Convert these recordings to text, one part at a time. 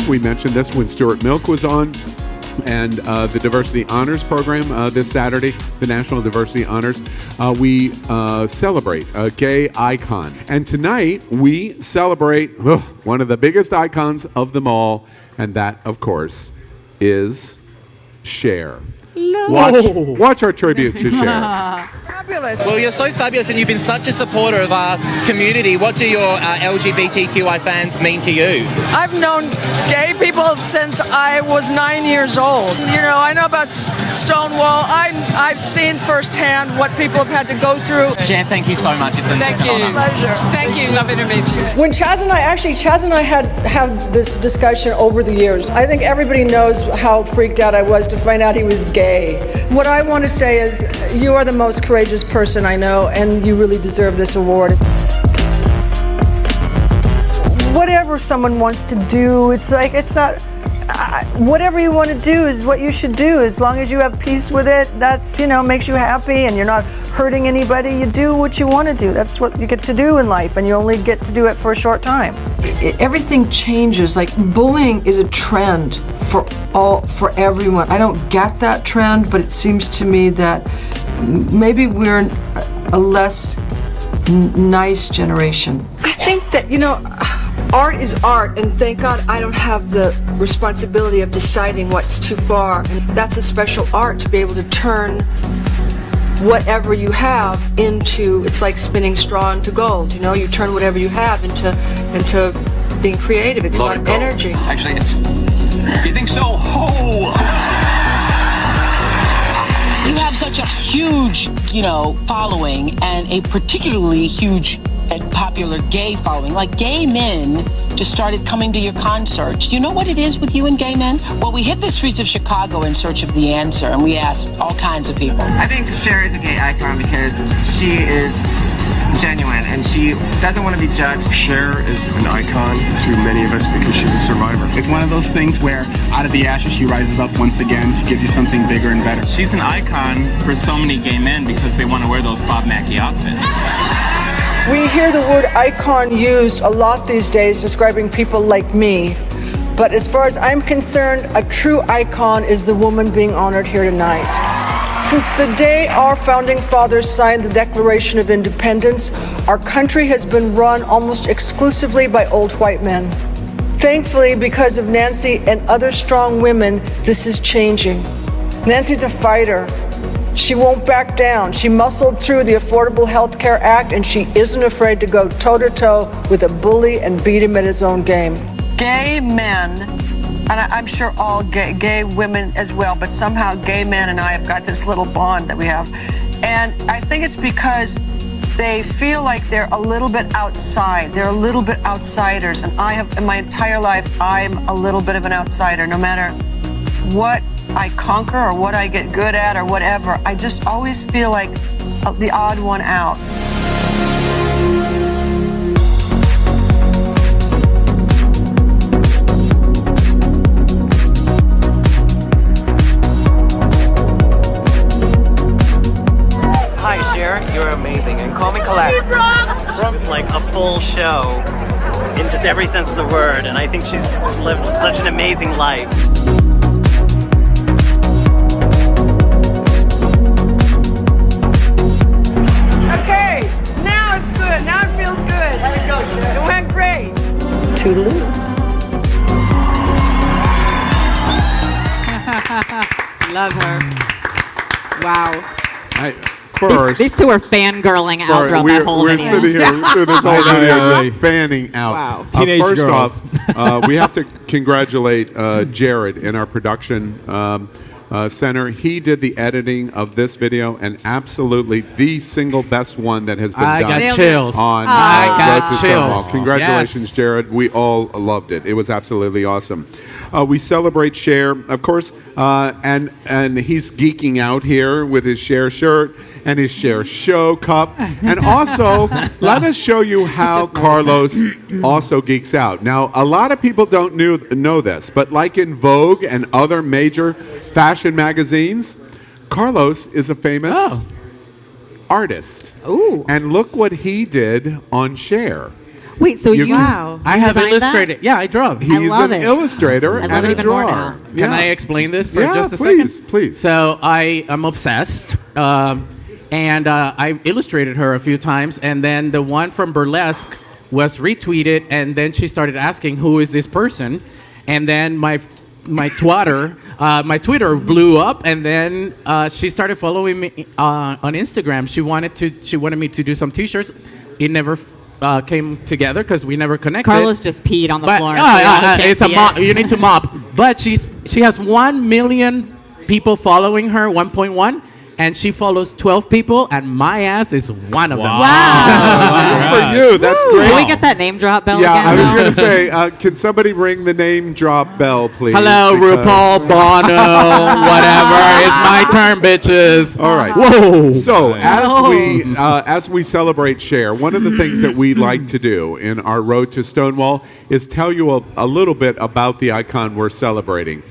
think we mentioned this when Stuart Milk was on. And the Diversity Honors Program this Saturday, the National Diversity Honors, we celebrate a gay icon. And tonight, we celebrate one of the biggest icons of them all, and that, of course, is Cher. Watch our tribute to Cher. Fabulous. Well, you're so fabulous and you've been such a supporter of our community. What do your LGBTQI fans mean to you? I've known gay people since I was 9 years old. You know, I know about Stonewall. I've seen firsthand what people have had to go through. Cher, thank you so much. It's an Thank you. honor. Pleasure. Thank you. Lovely to meet you. When Chaz and I had this discussion over the years. I think everybody knows how freaked out I was to find out he was gay. What I want to say is you are the most courageous person I know, and you really deserve this award. Whatever someone wants to do, it's not whatever you want to do is what you should do, as long as you have peace with it. That's, makes you happy and you're not hurting anybody. You do what you want to do. That's what you get to do in life, and you only get to do it for a short time. Everything changes. Like, bullying is a trend for everyone. I don't get that trend, but it seems to me that maybe we're a less nice generation. I think that, art is art, and thank God I don't have the responsibility of deciding what's too far. And that's a special art, to be able to turn whatever you have into, it's like spinning straw into gold. You turn whatever you have into being creative. It's a lot of energy. Actually, you think so? You have such a huge, following, and a particularly huge and popular gay following. Like, gay men just started coming to your concerts. You know what it is with you and gay men? Well, we hit the streets of Chicago in search of the answer, and we asked all kinds of people. I think Cher is a gay icon because she is genuine and she doesn't want to be judged. Cher is an icon to many of us because she's a survivor. It's one of those things where out of the ashes she rises up once again to give you something bigger and better. She's an icon for so many gay men because they want to wear those Bob Mackie outfits. We hear the word icon used a lot these days describing people like me. But as far as I'm concerned, a true icon is the woman being honored here tonight. Since the day our founding fathers signed the Declaration of Independence, our country has been run almost exclusively by old white men. Thankfully, because of Nancy and other strong women, this is changing. Nancy's a fighter. She won't back down. She muscled through the Affordable Health Care Act, and she isn't afraid to go toe-to-toe with a bully and beat him at his own game. Gay men, and I'm sure all gay women as well, but somehow gay men and I have got this little bond that we have. And I think it's because they feel like they're a little bit outside. They're a little bit outsiders. And I have, in my entire life, I'm a little bit of an outsider. No matter what I conquer or what I get good at or whatever, I just always feel like the odd one out. Hi, Cher, you're amazing. And call me Colette. It's like a full show in just every sense of the word, and I think she's lived such an amazing life. Okay, now it's good. Now it feels good. How'd it go, Cher? It went great. Toodaloo. Love her. Wow. These two are fangirling out throughout that whole video. We're sitting here through this whole video fanning out. Wow. Teenage girls. First off, we have to congratulate Jared in our production center. He did the editing of this video, and absolutely the single best one that has been done. I got chills. On I got Road to Stonewall. chills. Congratulations, Yes. Jared. We all loved it. It was absolutely awesome. We celebrate Cher, of course, and he's geeking out here with his Cher shirt and his Cher show cup. And also, let us show you how Carlos also geeks out. Now, a lot of people don't know this, but like in Vogue and other major fashion magazines, Carlos is a famous artist. Ooh. And look what he did on Cher. Wait, so you Wow. I have designed illustrated. Yeah, I draw. He's love an it. illustrator I love and it a even more drawer. now. Can I explain this for just a please, second? please. So I am obsessed, and I illustrated her a few times, and then the one from Burlesque was retweeted, and then she started asking, "Who is this person?" And then my Twitter blew up, and then she started following me on Instagram. She wanted me to do some T-shirts. It never came together because we never connected. Carlos just peed on the floor. It's a mop. You need to mop. But she has 1 million people following her, 1.1. And she follows 12 people, and my ass is one of them. Wow. Good for you. That's great. Can we get that name drop bell Yeah, again? I was going to say, can somebody ring the name drop bell, please? Hello, RuPaul, Bono, whatever. It's my turn, bitches. All right. Whoa. So as we celebrate Cher, one of the things that we like to do in our road to Stonewall is tell you a little bit about the icon we're celebrating.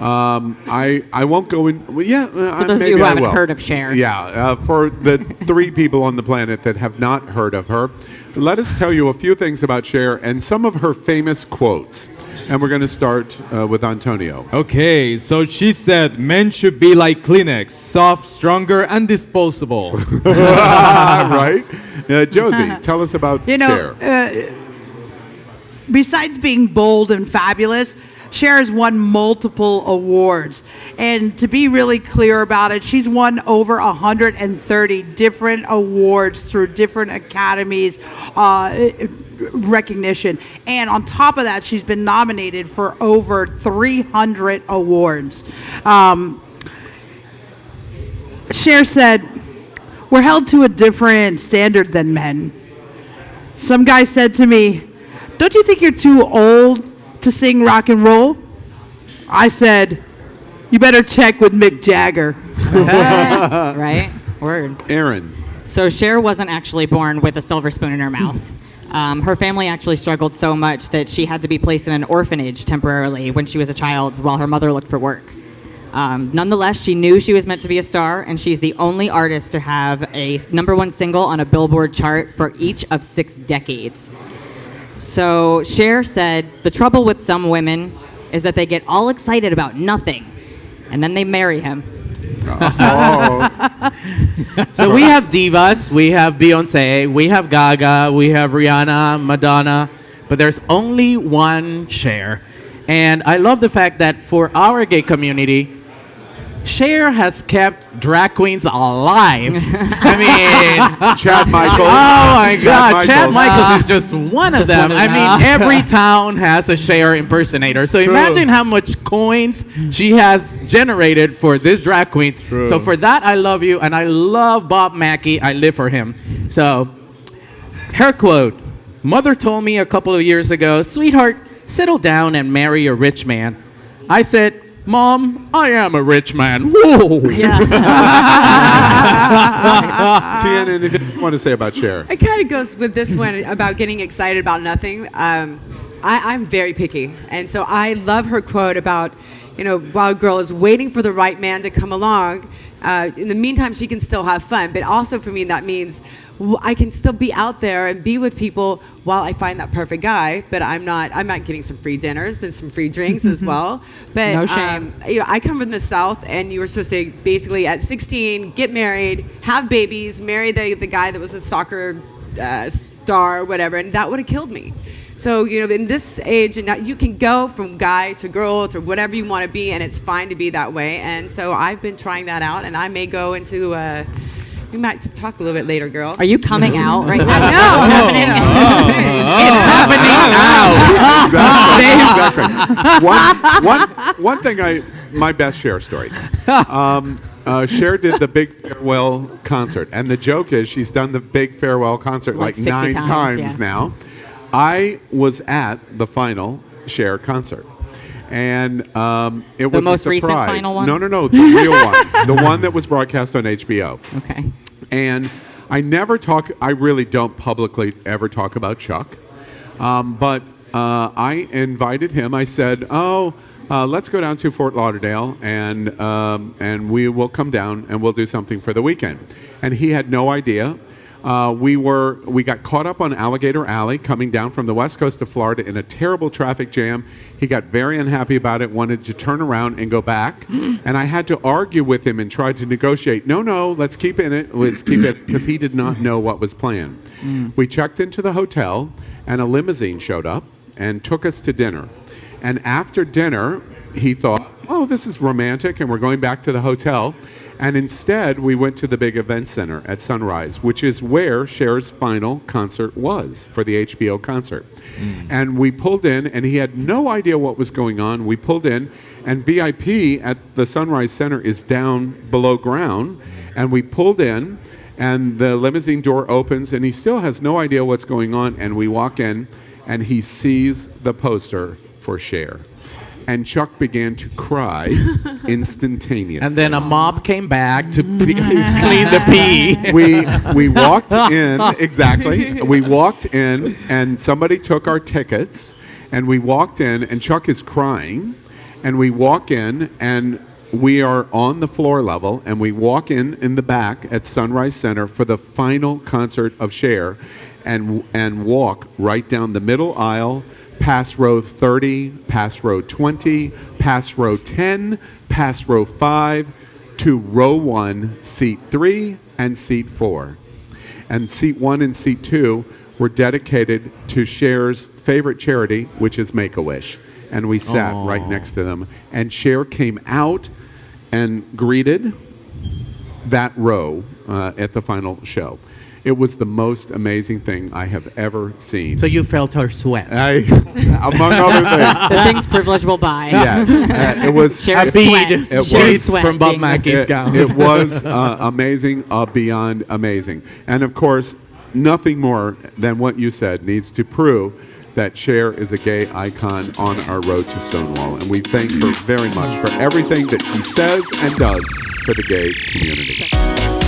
I won't go in. Well, yeah, For those of you who haven't heard of Cher. Yeah, for the 3 people on the planet that have not heard of her, let us tell you a few things about Cher and some of her famous quotes. And we're going to start with Antonio. Okay, so she said, men should be like Kleenex, soft, stronger, and disposable. Right? Josie, tell us about Cher. Besides being bold and fabulous, Cher has won multiple awards. And to be really clear about it, she's won over 130 different awards through different academies, recognition. And on top of that, she's been nominated for over 300 awards. Cher said, "We're held to a different standard than men." Some guy said to me, "Don't you think you're too old to sing rock and roll?" I said, "You better check with Mick Jagger." Right? Word. Aaron. So Cher wasn't actually born with a silver spoon in her mouth. Her family actually struggled so much that she had to be placed in an orphanage temporarily when she was a child while her mother looked for work. Nonetheless, she knew she was meant to be a star, and she's the only artist to have a #1 single on a Billboard chart for each of 6 decades. So Cher said, "The trouble with some women is that they get all excited about nothing, and then they marry him." So we have divas, we have Beyonce, we have Gaga, we have Rihanna, Madonna, but there's only one Cher. And I love the fact that for our gay community, Cher has kept drag queens alive. I mean, Chad Michaels. Oh my God, Chad Michaels is just one of them. I mean, every town has a Cher impersonator. So imagine how much coins she has generated for this drag queens. True. So for that, I love you, and I love Bob Mackie. I live for him. So her quote: "Mother told me a couple of years ago, sweetheart, settle down and marry a rich man." I said, "Mom, I am a rich man." Whoa. Tian, anything you want to say about Cher? It kind of goes with this one about getting excited about nothing. I'm very picky. And so I love her quote about, while a girl is waiting for the right man to come along, in the meantime, she can still have fun. But also for me, that means I can still be out there and be with people while I find that perfect guy, but I'm not getting some free dinners and some free drinks as well. But no shame. I come from the South, and you were supposed to basically at 16 get married, have babies, marry the guy that was a soccer star or whatever, and that would have killed me. So in this age, and now you can go from guy to girl to whatever you want to be, and it's fine to be that way. And so I've been trying that out, and I may go into. We might talk a little bit later, girl. Are you coming out right now? No. It's happening now. One thing my best Cher story. Cher did the big farewell concert, and the joke is she's done the big farewell concert like 9 times now. I was at the final Cher concert. And it was most a surprise. recent final one? No, the real one. The one that was broadcast on HBO. Okay. And I really don't publicly ever talk about Chuck. But I invited him. I said, let's go down to Fort Lauderdale and we will come down and we'll do something for the weekend. And he had no idea. We got caught up on Alligator Alley coming down from the west coast of Florida in a terrible traffic jam. He got very unhappy about it, wanted to turn around and go back. And I had to argue with him and try to negotiate. No, let's keep it, because he did not know what was planned. We checked into the hotel, and a limousine showed up and took us to dinner. And after dinner, he thought, oh, this is romantic, and we're going back to the hotel. And instead, we went to the big event center at Sunrise, which is where Cher's final concert was for the HBO concert. And we pulled in, and he had no idea what was going on. We pulled in, and VIP at the Sunrise Center is down below ground. And we pulled in, and the limousine door opens, and he still has no idea what's going on. And we walk in, and he sees the poster for Cher. And Chuck began to cry instantaneously. And then a mob came back to clean the pee. We walked in, exactly. We walked in, and somebody took our tickets, and we walked in, and Chuck is crying, and we walk in, and we are on the floor level, and we walk in the back at Sunrise Center for the final concert of Cher, and walk right down the middle aisle, past row 30, past row 20, past row 10, past row 5, to row 1, seat 3, and seat 4. And seat 1 and seat 2 were dedicated to Cher's favorite charity, which is Make-A-Wish. And we sat right next to them. And Cher came out and greeted that row at the final show. It was the most amazing thing I have ever seen. So you felt her sweat. Among other things. The things privilege will buy. Yes. It was a bead from Bob Mackey's gown. It was amazing, beyond amazing. And of course, nothing more than what you said needs to prove that Cher is a gay icon on our road to Stonewall. And we thank her very much for everything that she says and does for the gay community.